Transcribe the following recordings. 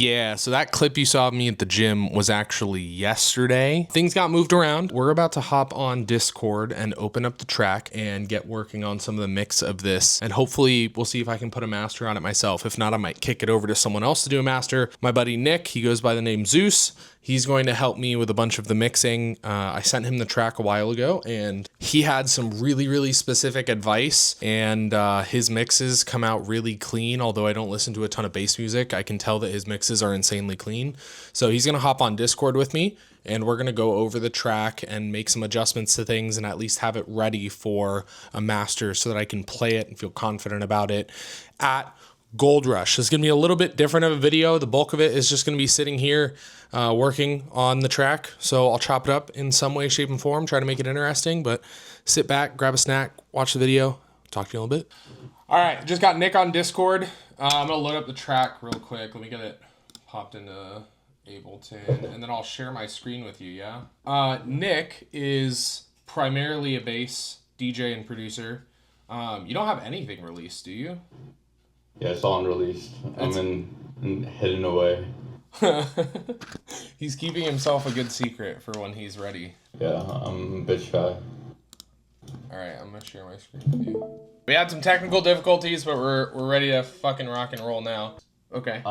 Yeah, so that clip you saw of me at the gym was actually yesterday. Things got moved around. We're about to hop on Discord and open up the track and get working on some of the mix of this. And hopefully we'll see if I can put a master on it myself. If not, I might kick it over to someone else to do a master. My buddy Nick, he goes by the name Zeus. He's going to help me with a bunch of the mixing. I sent him the track a while ago and he had some really, really specific advice, and his mixes come out really clean. Although I don't listen to a ton of bass music, I can tell that his mixes are insanely clean. So he's going to hop on Discord with me and we're going to go over the track and make some adjustments to things and at least have it ready for a master so that I can play it and feel confident about it at Gold Rush. It's going to be a little bit different of a video. The bulk of it is just going to be sitting here working on the track. So I'll chop it up in some way, shape, and form, try to make it interesting, but sit back, grab a snack, watch the video. Talk to you in a little bit. All right, just got Nick on Discord. I'm going to load up the track real quick. Let me get it popped into Ableton, and then I'll share my screen with you, yeah? Nick is primarily a bass DJ and producer. You don't have anything released, do you? Yeah, it's all unreleased. I'm hidden away. He's keeping himself a good secret for when he's ready. Yeah, I'm a bit shy. All right, I'm gonna share my screen with you. We had some technical difficulties, but we're ready to fucking rock and roll now. Okay.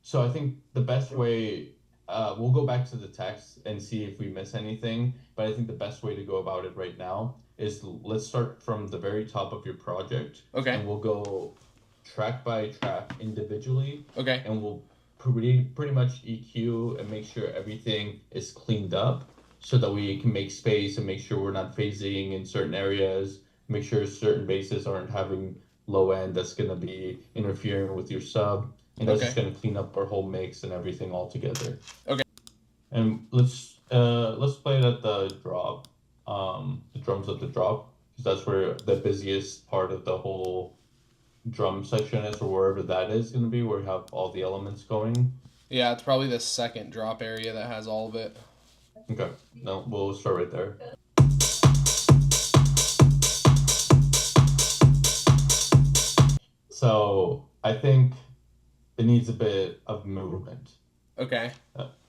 So I think the best way, we'll go back to the text and see if we miss anything, but I think the best way to go about it right now is let's start from the very top of your project. Okay. And we'll go track by track individually. Okay. And we'll pretty much EQ and make sure everything is cleaned up so that we can make space and make sure we're not phasing in certain areas, make sure certain basses aren't having low end that's going to be interfering with your sub, and that's just going to clean up our whole mix and everything all together. Okay. And let's play it at the drop, the drums at the drop, because that's where the busiest part of the whole drum section is, or wherever that is going to be, where we have all the elements going. Yeah, it's probably the second drop area that has all of it. Okay, no, we'll start right there. So I think it needs a bit of movement. Okay.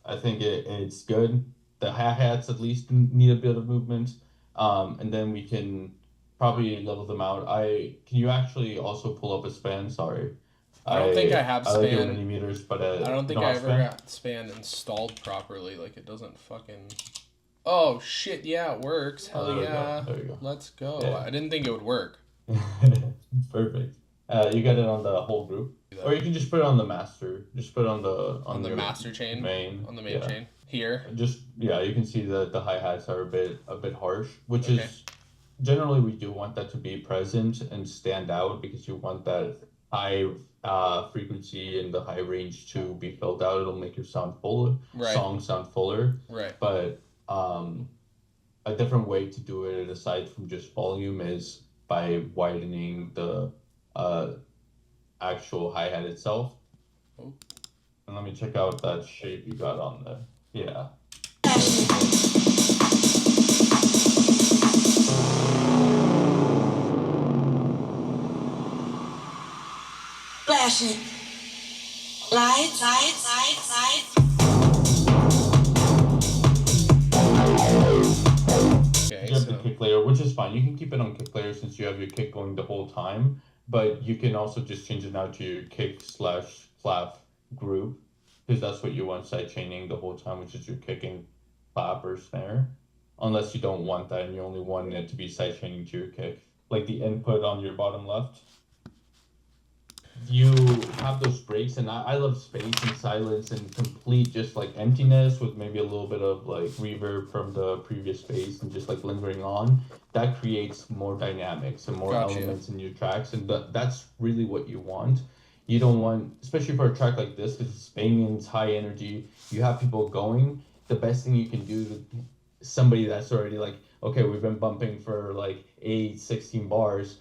I think it's good. The hi-hats at least need a bit of movement, and then we can probably level them out. Can you actually also pull up a span? Sorry. I don't think I have span. I like your millimeters, but I don't think I ever got span installed properly. Like, it doesn't fucking... Oh, shit, yeah, it works. Hell yeah. There you go. Let's go. Yeah. I didn't think it would work. Perfect. You got it on the whole group? Or you can just put it on the master. Just put it on the master chain? Main. On the main chain? Here? You can see that the hi-hats are a bit harsh, which is... Generally, we do want that to be present and stand out because you want that high frequency and the high range to be filled out. It'll make your song sound fuller. Right. But a different way to do it, aside from just volume, is by widening the actual hi-hat itself. Oh. And let me check out that shape you got on there. Yeah. Flashing. Lights. Okay, you have the kick layer, which is fine. You can keep it on kick layer since you have your kick going the whole time, but you can also just change it now to your kick/clap group, because that's what you want side chaining the whole time, which is your kicking clap or snare, unless you don't want that and you only want it to be side chaining to your kick. Like the input on your bottom left, you have those breaks, and I love space and silence and complete just like emptiness with maybe a little bit of like reverb from the previous bass and just like lingering on. That creates more dynamics and more elements in your tracks, and that's really what you want. You don't want, especially for a track like this, because it's banging, it's high energy, you have people going, the best thing you can do to somebody that's already like, okay, we've been bumping for like 16 bars,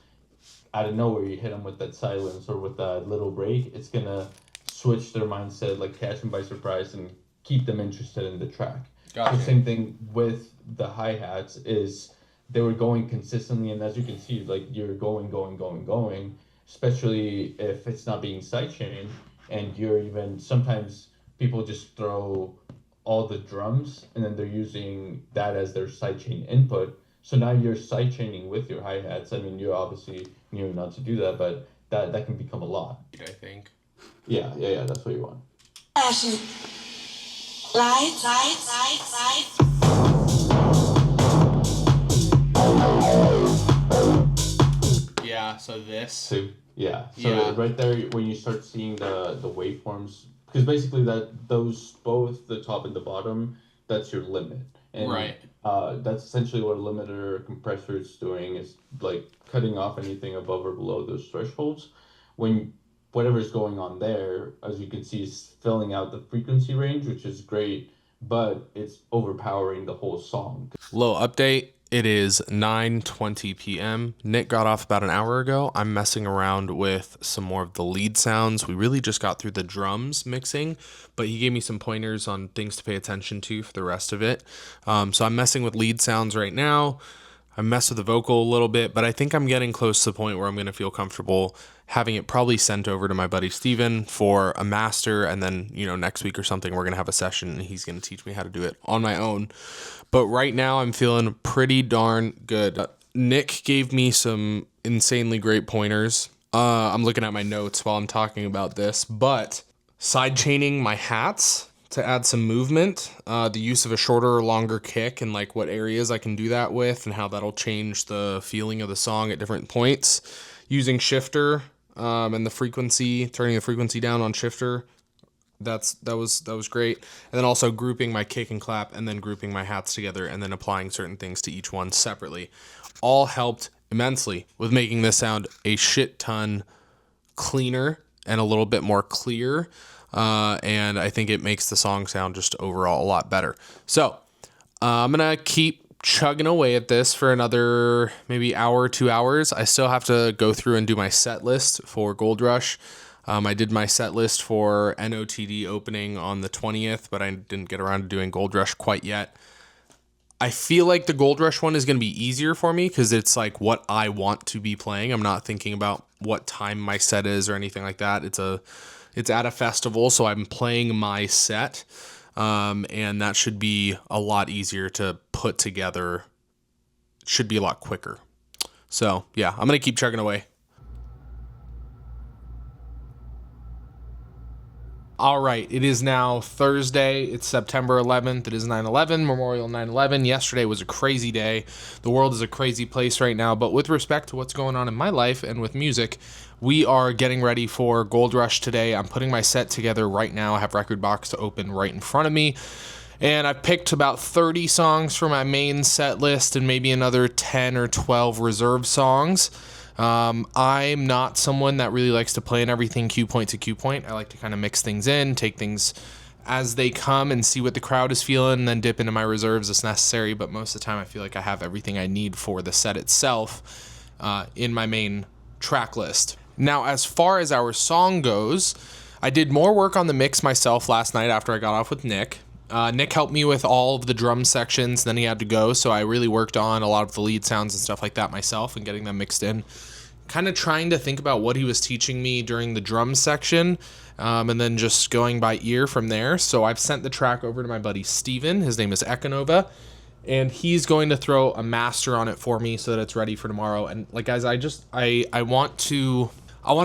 out of nowhere you hit them with that silence or with that little break, it's gonna switch their mindset, like catch them by surprise and keep them interested in the track. Gotcha. The same thing with the hi-hats is they were going consistently, and as you can see, like you're going, especially if it's not being sidechained, and you're even sometimes people just throw all the drums and then they're using that as their sidechain input. So now you're sidechaining with your hi-hats. I mean, you're obviously knew not to do that, but that can become a lot. I think. Yeah, that's what you want. Passion. Lights. Yeah, so this. So Yeah. right there when you start seeing the waveforms, because basically those both the top and the bottom, that's your limit. And Right. That's essentially what a limiter or compressor is doing, is like cutting off anything above or below those thresholds. When whatever's going on there, as you can see, is filling out the frequency range, which is great, but it's overpowering the whole song. Low update. It is 9:20 p.m. Nick got off about an hour ago. I'm messing around with some more of the lead sounds. We really just got through the drums mixing, but he gave me some pointers on things to pay attention to for the rest of it. So I'm messing with lead sounds right now. I messed with the vocal a little bit, but I think I'm getting close to the point where I'm going to feel comfortable having it probably sent over to my buddy Steven for a master. And then, next week or something, we're going to have a session and he's going to teach me how to do it on my own. But right now I'm feeling pretty darn good. Nick gave me some insanely great pointers. I'm looking at my notes while I'm talking about this, but side chaining my hats to add some movement, the use of a shorter or longer kick and like what areas I can do that with and how that'll change the feeling of the song at different points. Using shifter and the frequency, turning the frequency down on shifter. That was great. And then also grouping my kick and clap and then grouping my hats together and then applying certain things to each one separately. All helped immensely with making this sound a shit ton cleaner and a little bit more clear. And I think it makes the song sound just overall a lot better. So I'm going to keep chugging away at this for another maybe hour, 2 hours. I still have to go through and do my set list for Gold Rush. I did my set list for NOTD opening on the 20th, but I didn't get around to doing Gold Rush quite yet. I feel like the Gold Rush one is going to be easier for me because it's like what I want to be playing. I'm not thinking about what time my set is or anything like that. It's at a festival, so I'm playing my set, and that should be a lot easier to put together. It should be a lot quicker. So, yeah, I'm going to keep chugging away. All right, it is now Thursday. It's September 11th. It is 9/11, Memorial 9/11. Yesterday was a crazy day. The world is a crazy place right now, but with respect to what's going on in my life and with music, we are getting ready for Gold Rush today. I'm putting my set together right now. I have Record Box to open right in front of me, and I've picked about 30 songs for my main set list and maybe another 10 or 12 reserve songs. I'm not someone that really likes to play in everything cue point to cue point. I like to kind of mix things in, take things as they come and see what the crowd is feeling and then dip into my reserves as necessary. But most of the time I feel like I have everything I need for the set itself in my main track list. Now, as far as our song goes, I did more work on the mix myself last night after I got off with Nick. Nick helped me with all of the drum sections, then he had to go, so I really worked on a lot of the lead sounds and stuff like that myself and getting them mixed in. Kind of trying to think about what he was teaching me during the drum section, and then just going by ear from there. So I've sent the track over to my buddy Steven. His name is Ekonova, and he's going to throw a master on it for me so that it's ready for tomorrow. And like, guys, I want to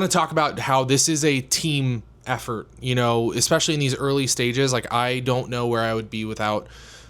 talk about how this is a team effort, especially in these early stages. Like, I don't know where I would be without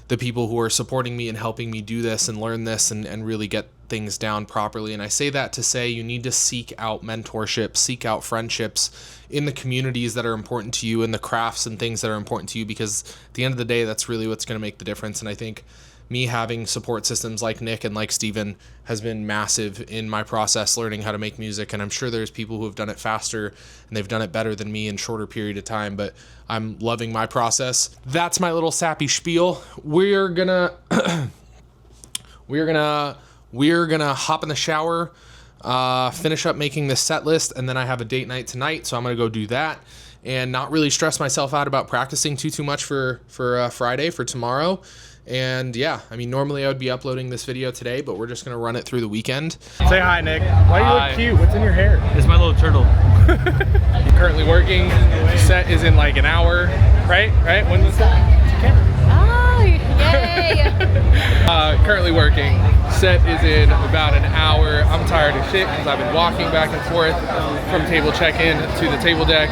the people who are supporting me and helping me do this and learn this and really get things down properly. And I say that to say you need to seek out mentorship, seek out friendships in the communities that are important to you, in the crafts and things that are important to you, because at the end of the day, that's really what's going to make the difference. And I think me having support systems like Nick and like Steven has been massive in my process learning how to make music. And I'm sure there's people who have done it faster and they've done it better than me in shorter period of time, but I'm loving my process. That's my little sappy spiel. We're gonna hop in the shower, finish up making this set list, and then I have a date night tonight, so I'm gonna go do that and not really stress myself out about practicing too much for Friday, for tomorrow. And yeah, I mean, normally I would be uploading this video today, but we're just gonna run it through the weekend. Say hi, Nick. Why do you look cute? What's in your hair? It's my little turtle. I'm currently working. Set is in like an hour, right? When was that? Oh, yay! Currently working. Set is in about an hour. I'm tired as shit because I've been walking back and forth from table check-in to the table deck.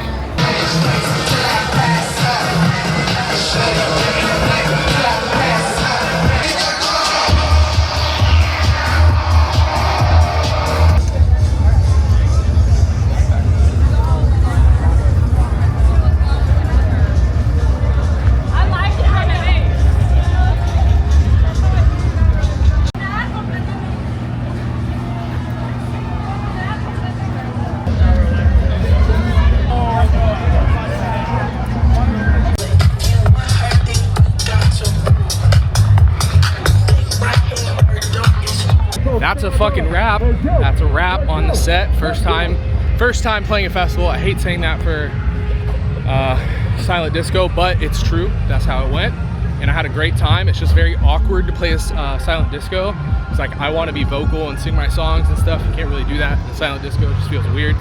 That's a fucking wrap. That's a wrap on the set. First time playing a festival. I hate saying that for silent disco, but it's true. That's how it went, and I had a great time. It's just very awkward to play a silent disco. It's like I want to be vocal and sing my songs and stuff. You can't really do that in silent disco. It just feels weird.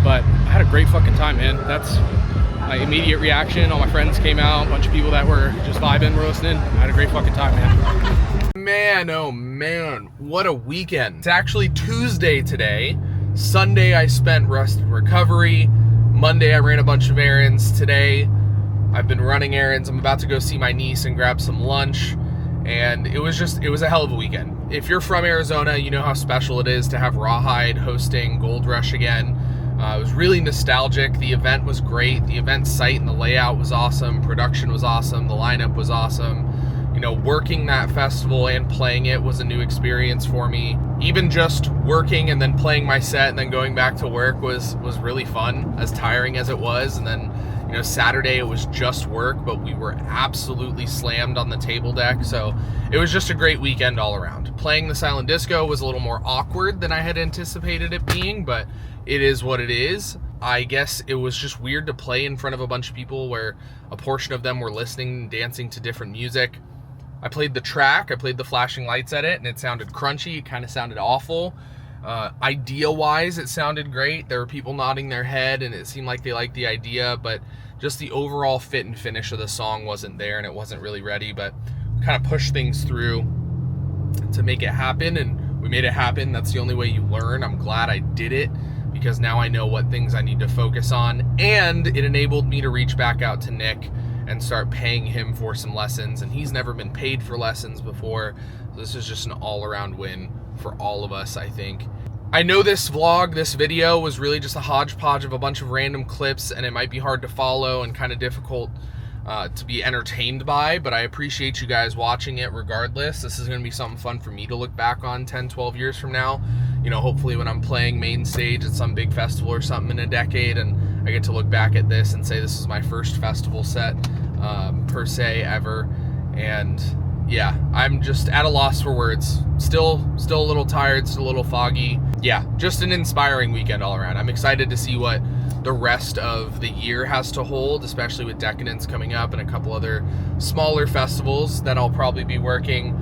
But I had a great fucking time, man. That's my immediate reaction. All my friends came out. A bunch of people that were just vibing, were listening. I had a great fucking time, man. Man, oh man, what a weekend. It's actually Tuesday today. Sunday I spent rest and recovery. Monday I ran a bunch of errands. Today I've been running errands. I'm about to go see my niece and grab some lunch. And it was a hell of a weekend. If you're from Arizona, you know how special it is to have Rawhide hosting Gold Rush again. It was really nostalgic. The event was great. The event site and the layout was awesome. Production was awesome. The lineup was awesome. You know, working that festival and playing it was a new experience for me. Even just working and then playing my set and then going back to work was really fun, as tiring as it was. And then, you know, Saturday it was just work, but we were absolutely slammed on the table deck. So it was just a great weekend all around. Playing the silent disco was a little more awkward than I had anticipated it being, but it is what it is. I guess it was just weird to play in front of a bunch of people where a portion of them were listening and dancing to different music. I played the track, I played the flashing lights at it, and it sounded crunchy, it kind of sounded awful. Idea-wise, it sounded great. There were people nodding their head, and it seemed like they liked the idea, but just the overall fit and finish of the song wasn't there, and it wasn't really ready, but we kind of pushed things through to make it happen, and we made it happen. That's the only way you learn. I'm glad I did it, because now I know what things I need to focus on, and it enabled me to reach back out to Nick and start paying him for some lessons, and he's never been paid for lessons before. So this is just an all-around win for all of us, I think. I know this vlog, this video was really just a hodgepodge of a bunch of random clips, and it might be hard to follow and kind of difficult to be entertained by, but I appreciate you guys watching it regardless. This is going to be something fun for me to look back on 10, 12 years from now. You know, hopefully when I'm playing main stage at some big festival or something in a decade, and I get to look back at this and say this is my first festival set per se ever. And yeah, I'm just at a loss for words. Still a little tired, still a little foggy. Yeah, just an inspiring weekend all around. I'm excited to see what the rest of the year has to hold, especially with Decadence coming up and a couple other smaller festivals that I'll probably be working.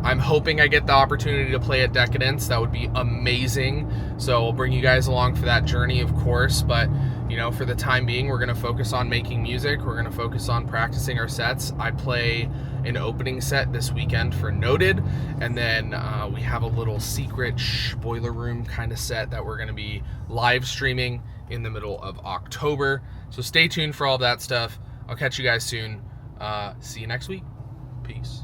I'm hoping I get the opportunity to play at Decadence. That would be amazing. So I'll bring you guys along for that journey, of course. But, you know, for the time being, we're going to focus on making music. We're going to focus on practicing our sets. I play an opening set this weekend for Noted. And then we have a little secret boiler room kind of set that we're going to be live streaming in the middle of October. So stay tuned for all that stuff. I'll catch you guys soon. See you next week. Peace.